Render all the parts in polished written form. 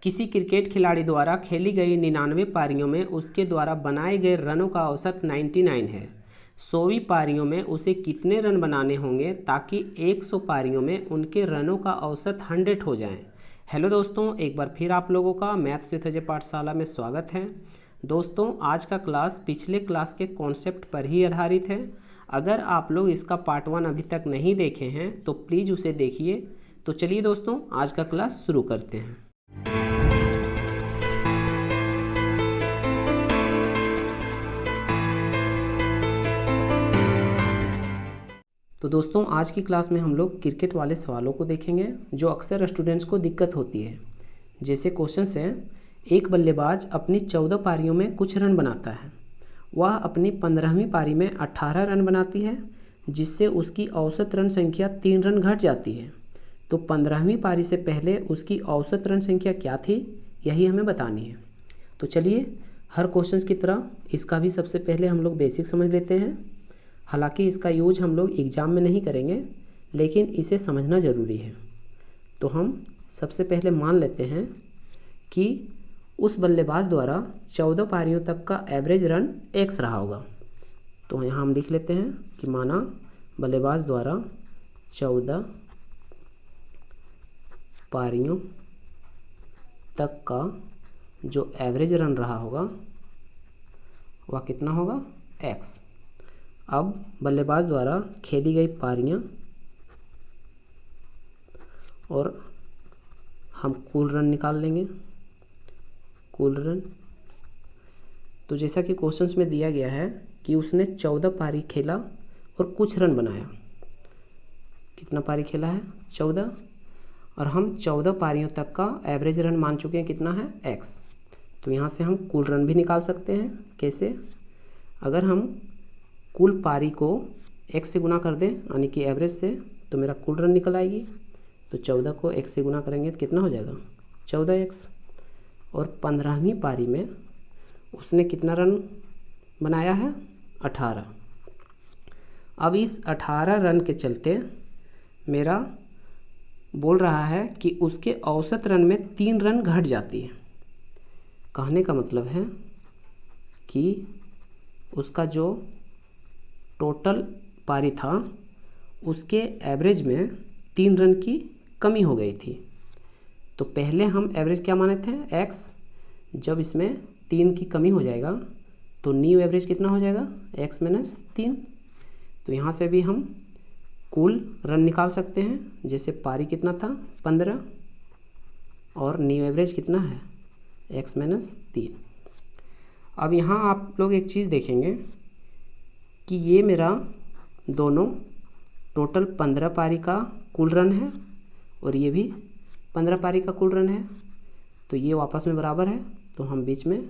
किसी क्रिकेट खिलाड़ी द्वारा खेली गई 99 पारियों में उसके द्वारा बनाए गए रनों का औसत 99 है। 100वीं पारियों में उसे कितने रन बनाने होंगे ताकि 100 पारियों में उनके रनों का औसत 100 हो जाए। हेलो दोस्तों, एक बार फिर आप लोगों का मैथ्स विद अजय पाठशाला में स्वागत है। दोस्तों, आज का क्लास पिछले क्लास के कॉन्सेप्ट पर ही आधारित है। अगर आप लोग इसका पार्ट 1 अभी तक नहीं देखे हैं तो प्लीज़ उसे देखिए। तो चलिए दोस्तों, आज का क्लास शुरू करते हैं। तो दोस्तों, आज की क्लास में हम लोग क्रिकेट वाले सवालों को देखेंगे जो अक्सर स्टूडेंट्स को दिक्कत होती है। जैसे क्वेश्चन है, एक बल्लेबाज अपनी 14 पारियों में कुछ रन बनाता है। वह अपनी 15वीं पारी में 18 रन बनाती है, जिससे उसकी औसत रन संख्या 3 रन घट जाती है। तो 15वीं पारी से पहले उसकी औसत रन संख्या क्या थी, यही हमें बतानी है। तो चलिए, हर क्वेश्चन की तरह इसका भी सबसे पहले हम लोग बेसिक समझ लेते हैं। हालांकि इसका यूज हम लोग एग्ज़ाम में नहीं करेंगे, लेकिन इसे समझना ज़रूरी है। तो हम सबसे पहले मान लेते हैं कि उस बल्लेबाज द्वारा 14 पारियों तक का एवरेज रन x रहा होगा। तो यहाँ हम लिख लेते हैं कि माना बल्लेबाज द्वारा 14 पारियों तक का जो एवरेज रन रहा होगा वह कितना होगा, x। अब बल्लेबाज द्वारा खेली गई पारियां और हम कुल रन निकाल लेंगे, कुल रन। तो जैसा कि क्वेश्चंस में दिया गया है कि उसने 14 पारी खेला और कुछ रन बनाया। कितना पारी खेला है, 14, और हम 14 पारियों तक का एवरेज रन मान चुके हैं, कितना है, x। तो यहाँ से हम कुल रन भी निकाल सकते हैं। कैसे? अगर हम कुल पारी को x से गुना कर दें, यानी कि एवरेज से, तो मेरा कुल रन निकल आएगी। तो 14 को x से गुना करेंगे तो कितना हो जाएगा, 14x। और 15वीं पारी में उसने कितना रन बनाया है, 18। अब इस 18 रन के चलते मेरा बोल रहा है कि उसके औसत रन में 3 रन घट जाती है। कहने का मतलब है कि उसका जो टोटल पारी था उसके एवरेज में 3 रन की कमी हो गई थी। तो पहले हम एवरेज क्या माने थे, x। जब इसमें 3 की कमी हो जाएगा तो न्यू एवरेज कितना हो जाएगा, x माइनस 3। तो यहाँ से भी हम कुल रन निकाल सकते हैं। जैसे पारी कितना था, 15, और न्यू एवरेज कितना है, x माइनस 3। अब यहाँ आप लोग एक चीज़ देखेंगे कि ये मेरा दोनों टोटल 15 पारी का कुल रन है और ये भी 15 पारी का कुल रन है। तो ये आपस में बराबर है, तो हम बीच में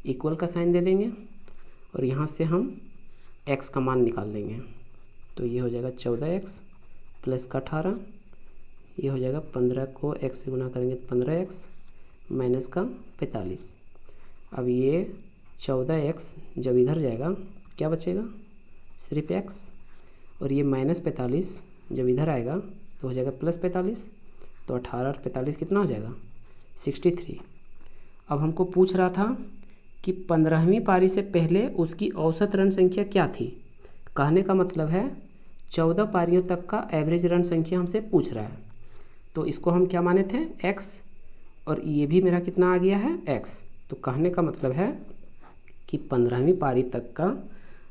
इक्वल का साइन दे देंगे और यहाँ से हम x का मान निकाल लेंगे। तो ये हो जाएगा 14x प्लस का 18, ये हो जाएगा 15 को x से गुना करेंगे तो 15x माइनस का 45। अब ये 14x जब इधर जाएगा क्या बचेगा, सिर्फ x, और ये माइनस 45 जब इधर आएगा तो हो जाएगा प्लस 45। तो 18 और 45 कितना हो जाएगा, 63। अब हमको पूछ रहा था कि 15वीं पारी से पहले उसकी औसत रन संख्या क्या थी। कहने का मतलब है 14 पारियों तक का एवरेज रन संख्या हमसे पूछ रहा है। तो इसको हम क्या माने थे, x, और ये भी मेरा कितना आ गया है, x। तो कहने का मतलब है कि 15वीं पारी तक का,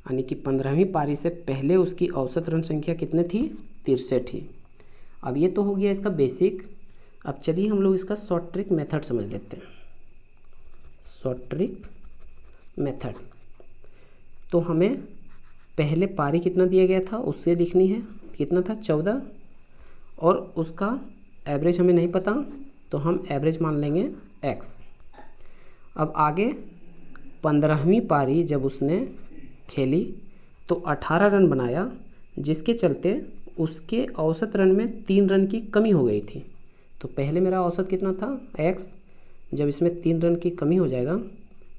यानी कि 15वीं पारी से पहले उसकी औसत रन संख्या कितनी थी, 63 ही। अब ये तो हो गया इसका बेसिक। अब चलिए हम लोग इसका शॉर्ट ट्रिक मेथड समझ लेते हैं। शॉर्ट ट्रिक मेथड, तो हमें पहले पारी कितना दिया गया था उससे लिखनी है, कितना था, 14, और उसका एवरेज हमें नहीं पता तो हम एवरेज मान लेंगे x। अब आगे 15वीं पारी जब उसने खेली तो 18 रन बनाया, जिसके चलते उसके औसत रन में 3 रन की कमी हो गई थी। तो पहले मेरा औसत कितना था, x। जब इसमें 3 रन की कमी हो जाएगा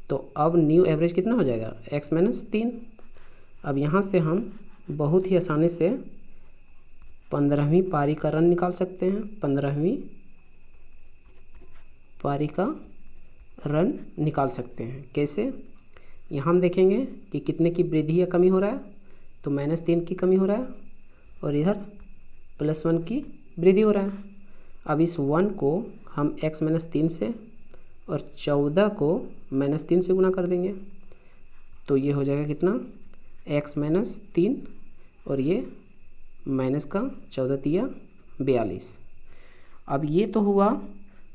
तो अब न्यू एवरेज कितना हो जाएगा, x माइनस 3। अब यहाँ से हम बहुत ही आसानी से 15वीं पारी का रन निकाल सकते हैं। पारी का रन निकाल सकते हैं। कैसे? यहाँ हम देखेंगे कि कितने की वृद्धि या कमी हो रहा है, तो -3 की कमी हो रहा है और इधर +1 की वृद्धि हो रहा है। अब इस 1 को हम x - 3 से और 14 को -3 से गुना कर देंगे, तो ये हो जाएगा कितना, x - 3 और ये माइनस का 14 तिया 42। अब ये तो हुआ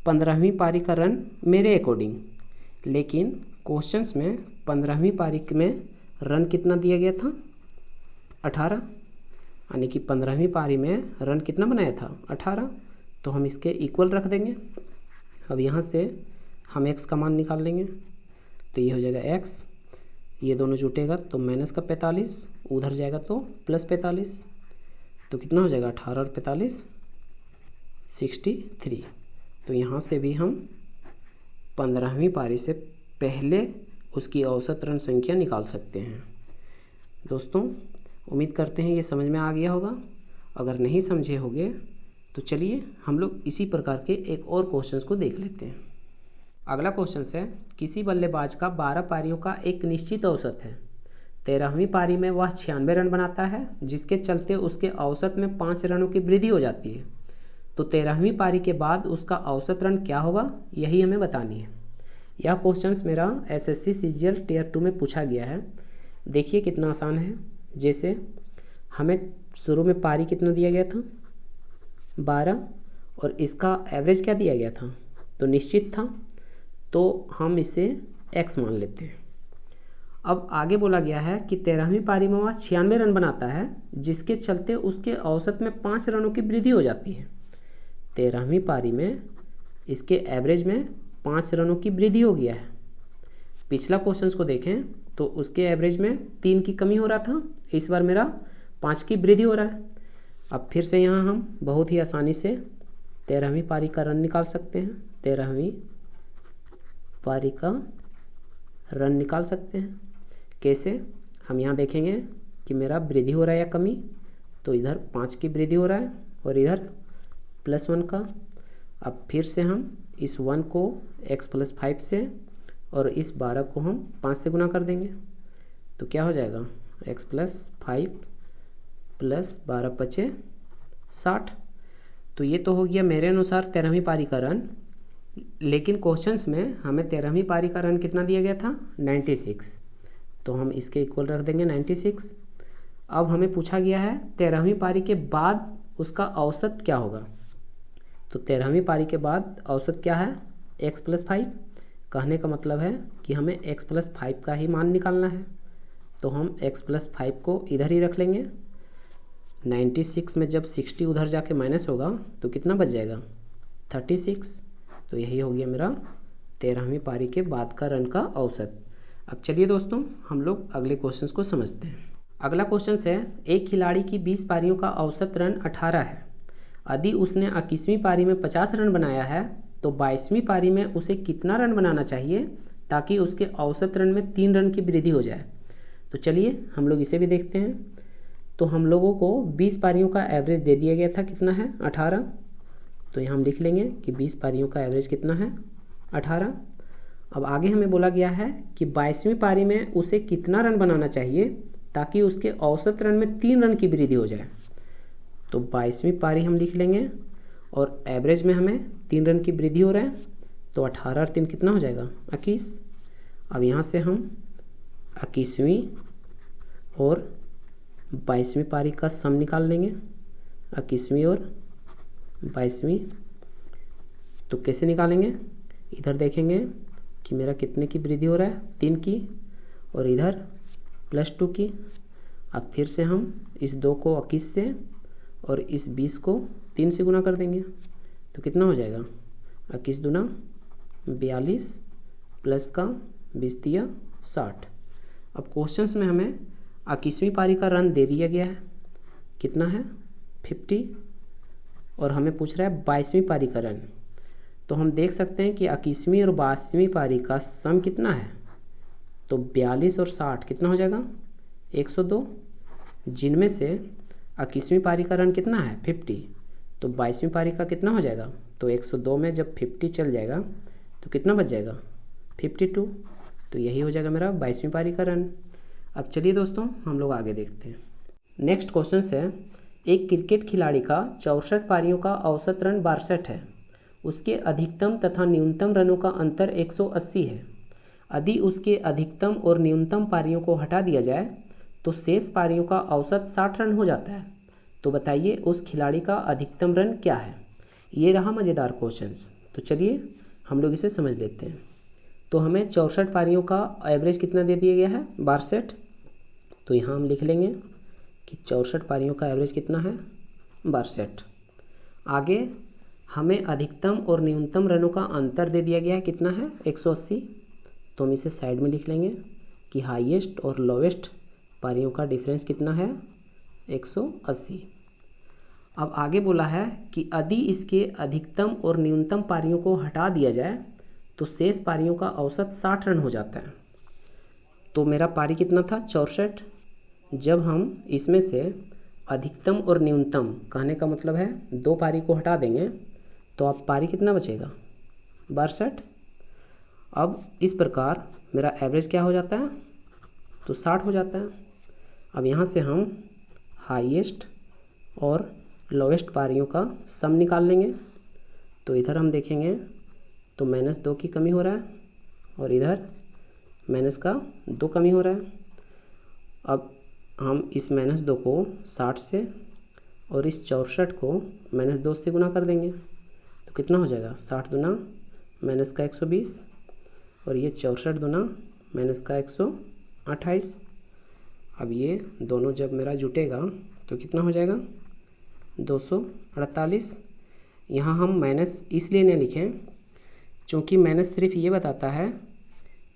15वीं पारी का रन मेरे अकॉर्डिंग, लेकिन क्वेश्चंस में 15वीं पारी में रन कितना दिया गया था, 18, यानी कि 15वीं पारी में रन कितना बनाया था, 18। तो हम इसके इक्वल रख देंगे। अब यहाँ से हम x का मान निकाल लेंगे, तो ये हो जाएगा x, ये दोनों जुटेगा तो माइनस का 45, उधर जाएगा तो +45, तो कितना हो जाएगा, 18 और 45 63। तो यहाँ से भी हम 15वीं पारी से पहले उसकी औसत रन संख्या निकाल सकते हैं। दोस्तों, उम्मीद करते हैं ये समझ में आ गया होगा। अगर नहीं समझे होंगे तो चलिए हम लोग इसी प्रकार के एक और क्वेश्चंस को देख लेते हैं। अगला क्वेश्चन है, किसी बल्लेबाज का 12 पारियों का एक निश्चित औसत है। 13वीं पारी में वह 96 रन बनाता है, जिसके चलते उसके औसत में 5 रनों की वृद्धि हो जाती है। तो 13वीं पारी के बाद उसका औसत रन क्या होगा, यही हमें बतानी है। यह क्वेश्चंस मेरा SSC CGL Tier 2 में पूछा गया है। देखिए कितना आसान है। जैसे हमें शुरू में पारी कितना दिया गया था, 12, और इसका एवरेज क्या दिया गया था, तो निश्चित था, तो हम इसे x मान लेते हैं। अब आगे बोला गया है कि 13वीं पारी में वह 96 रन बनाता है, जिसके चलते उसके औसत में 5 रनों की वृद्धि हो जाती है। 13वीं पारी में इसके एवरेज में 5 रनों की वृद्धि हो गया है। पिछला क्वेश्चन को देखें तो उसके एवरेज में 3 की कमी हो रहा था, इस बार मेरा 5 की वृद्धि हो रहा है। अब फिर से यहाँ हम बहुत ही आसानी से 13वीं पारी का रन निकाल सकते हैं। 13वीं पारी का रन निकाल सकते हैं। कैसे? हम यहाँ देखेंगे कि मेरा वृद्धि हो रहा है या कमी, तो इधर 5 की वृद्धि हो रहा है और इधर +1 का। अब फिर से हम इस 1 को x + 5 से और इस 12 को हम 5 से गुना कर देंगे, तो क्या हो जाएगा, x + 5 + 12 × 5 = 60। तो ये तो हो गया मेरे अनुसार 13वीं पारी का रन। लेकिन क्वेश्चंस में हमें 13वीं पारी का रन कितना दिया गया था, 96, तो हम इसके इक्वल रख देंगे 96। अब हमें पूछा गया है 13वीं पारी के बाद उसका औसत क्या होगा, तो 13वीं पारी के बाद औसत क्या है, x + 5। कहने का मतलब है कि हमें x + 5 का ही मान निकालना है, तो हम x + 5 को इधर ही रख लेंगे। 96 में जब 60 उधर जाके माइनस होगा तो कितना बच जाएगा, 36। तो यही हो गया मेरा 13वीं पारी के बाद का रन का औसत। अब चलिए दोस्तों हम लोग अगले क्वेश्चन को समझते हैं। अगला क्वेश्चन है, एक खिलाड़ी की 20 पारियों का औसत रन 18 है। यदि उसने 21वीं पारी में 50 रन बनाया है, तो 22वीं पारी में उसे कितना रन बनाना चाहिए ताकि उसके औसत रन में 3 रन की वृद्धि हो जाए। तो चलिए हम लोग इसे भी देखते हैं। तो हम लोगों को 20 पारियों का एवरेज दे दिया गया था, कितना है, 18। तो यहाँ हम लिख लेंगे कि 20 पारियों का एवरेज कितना है, 18। अब आगे हमें बोला गया है कि 22वीं पारी में उसे कितना रन बनाना चाहिए ताकि उसके औसत रन में 3 रन की वृद्धि हो जाए। तो 22वीं पारी हम लिख लेंगे और एवरेज में हमें 3 रन की वृद्धि हो रहा है, तो 18 और 3 कितना हो जाएगा, 21। अब यहाँ से हम 21वीं और 22वीं पारी का सम निकाल लेंगे, 21वीं और 22वीं। तो कैसे निकालेंगे, इधर देखेंगे कि मेरा कितने की वृद्धि हो रहा है, 3 की, और इधर +2 की। अब फिर से हम इस 2 को 21 से और इस 20 को 3 से गुना कर देंगे, तो कितना हो जाएगा, 21 दूना 42 प्लस का 20 तिया 60। अब क्वेश्चंस में हमें 21वीं पारी का रन दे दिया गया है, कितना है, 50, और हमें पूछ रहा है 22वीं पारी का रन। तो हम देख सकते हैं कि 21वीं और 22वीं पारी का सम कितना है, तो 42 और 60 कितना हो जाएगा, 102, जिनमें से 21वीं पारी का रन कितना है, 50, तो 22वीं पारी का कितना हो जाएगा, तो 102 में जब 50 चल जाएगा तो कितना बच जाएगा 52। तो यही हो जाएगा मेरा 22वीं पारी का रन। अब चलिए दोस्तों हम लोग आगे देखते हैं। नेक्स्ट क्वेश्चन है, एक क्रिकेट खिलाड़ी का 64 पारियों का औसत रन 62 है। उसके अधिकतम तथा न्यूनतम रनों का अंतर 180 है। यदि उसके अधिकतम और न्यूनतम पारियों को हटा दिया जाए तो शेष पारियों का औसत 60 रन हो जाता है। तो बताइए उस खिलाड़ी का अधिकतम रन क्या है। ये रहा मज़ेदार क्वेश्चन। तो चलिए हम लोग इसे समझ लेते हैं। तो हमें 64 पारियों का एवरेज कितना दे दिया गया है 62। तो यहाँ हम लिख लेंगे कि 64 पारियों का एवरेज कितना है 62। आगे हमें अधिकतम और न्यूनतम रनों का अंतर दे दिया गया है कितना है 180। तो हम इसे साइड में लिख लेंगे कि हाईएस्ट और लोवेस्ट पारियों का डिफरेंस कितना है 180। अब आगे बोला है कि यदि इसके अधिकतम और न्यूनतम पारियों को हटा दिया जाए तो शेष पारियों का औसत 60 रन हो जाता है। तो मेरा पारी कितना था 64। जब हम इसमें से अधिकतम और न्यूनतम, कहने का मतलब है 2 पारी को हटा देंगे तो अब पारी कितना बचेगा 62। अब इस प्रकार मेरा एवरेज क्या हो जाता है तो 60 हो जाता है। अब यहाँ से हम हाईएस्ट और लोवेस्ट पारियों का सम निकाल लेंगे। तो इधर हम देखेंगे तो -2 की कमी हो रहा है और इधर -2 कमी हो रहा है। अब हम इस -2 को 60 से और इस 64 को -2 से गुना कर देंगे तो कितना हो जाएगा 60 दूना -120 और ये 64 दूना -128। अब ये दोनों जब मेरा जुटेगा तो कितना हो जाएगा 248। यहाँ हम माइनस इसलिए नहीं लिखें क्योंकि माइनस सिर्फ ये बताता है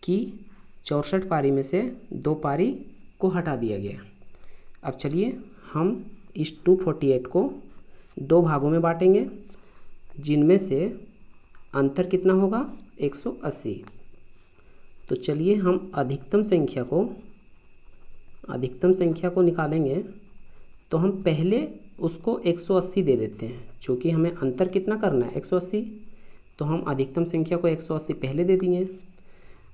कि 64 पारी में से 2 पारी को हटा दिया गया। अब चलिए हम इस 248 को 2 भागों में बांटेंगे जिनमें से अंतर कितना होगा 180। तो चलिए हम अधिकतम संख्या को निकालेंगे। तो हम पहले उसको 180 दे देते हैं क्योंकि हमें अंतर कितना करना है 180। तो हम अधिकतम संख्या को 180 पहले दे दिए।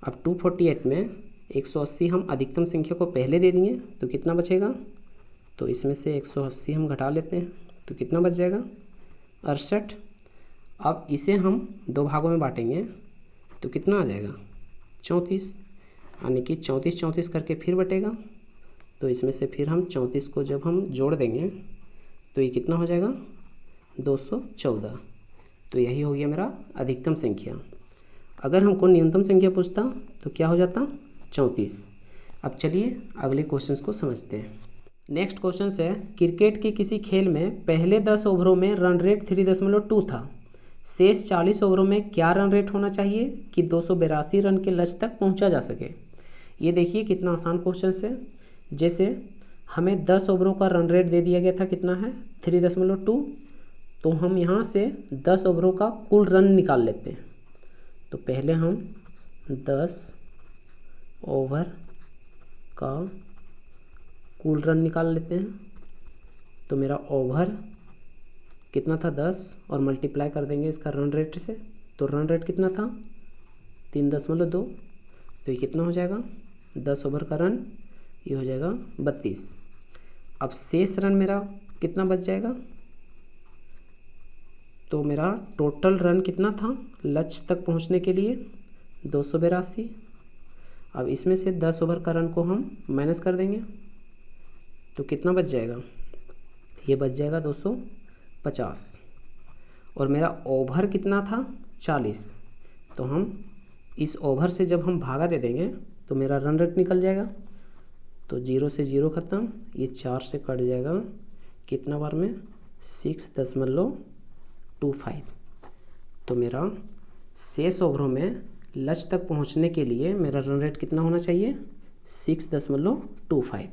अब 248 में 180 हम अधिकतम संख्या को पहले दे दिए तो कितना बचेगा, तो इसमें से 180 हम घटा लेते हैं तो कितना बच जाएगा 68। अब इसे हम 2 भागों में बांटेंगे तो कितना आ जाएगा 34, यानी कि 34 करके फिर बटेगा। तो इसमें से फिर हम 34 को जब हम जोड़ देंगे तो ये कितना हो जाएगा 214। तो यही हो गया मेरा अधिकतम संख्या। अगर हमको न्यूनतम संख्या पूछता तो क्या हो जाता 34। अब चलिए अगले क्वेश्चंस को समझते हैं। नेक्स्ट क्वेश्चन है, क्रिकेट के किसी खेल में पहले 10 ओवरों में रन रेट 3.2 था। शेष 40 ओवरों में क्या रन रेट होना चाहिए कि 282 रन के लक्ष्य तक पहुंचा जा सके। ये देखिए कितना आसान क्वेश्चन है। जैसे हमें 10 ओवरों का रन रेट दे दिया गया था कितना है 3.2। तो हम यहाँ से 10 ओवरों का कुल रन निकाल लेते हैं। तो पहले हम 10 ओवर का कुल रन निकाल लेते हैं। तो मेरा ओवर कितना था 10 और मल्टीप्लाई कर देंगे इसका रन रेट से। तो रन रेट कितना था 3.2। तो ये कितना हो जाएगा 10 ओवर का रन, ये हो जाएगा 32। अब शेष रन मेरा कितना बच जाएगा, तो मेरा टोटल रन कितना था लक्ष्य तक पहुंचने के लिए 282। अब इसमें से 10 ओवर का रन को हम माइनस कर देंगे तो कितना बच जाएगा, ये बच जाएगा 250। और मेरा ओवर कितना था 40। तो हम इस ओवर से जब हम भागा दे देंगे तो मेरा रन रेट निकल जाएगा। तो 0 से 0 ख़त्म, ये 4 से कट जाएगा कितना बार में 6.25। तो मेरा शेष ओवरों में लक्ष्य तक पहुंचने के लिए मेरा रन रेट कितना होना चाहिए 6.25।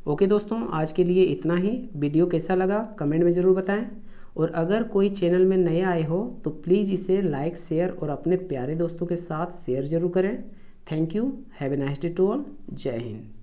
ओके दोस्तों, आज के लिए इतना ही। वीडियो कैसा लगा कमेंट में ज़रूर बताएं। और अगर कोई चैनल में नए आए हो तो प्लीज़ इसे लाइक शेयर और अपने प्यारे दोस्तों के साथ शेयर ज़रूर करें। Thank you. Have a nice day to all. जय हिंद।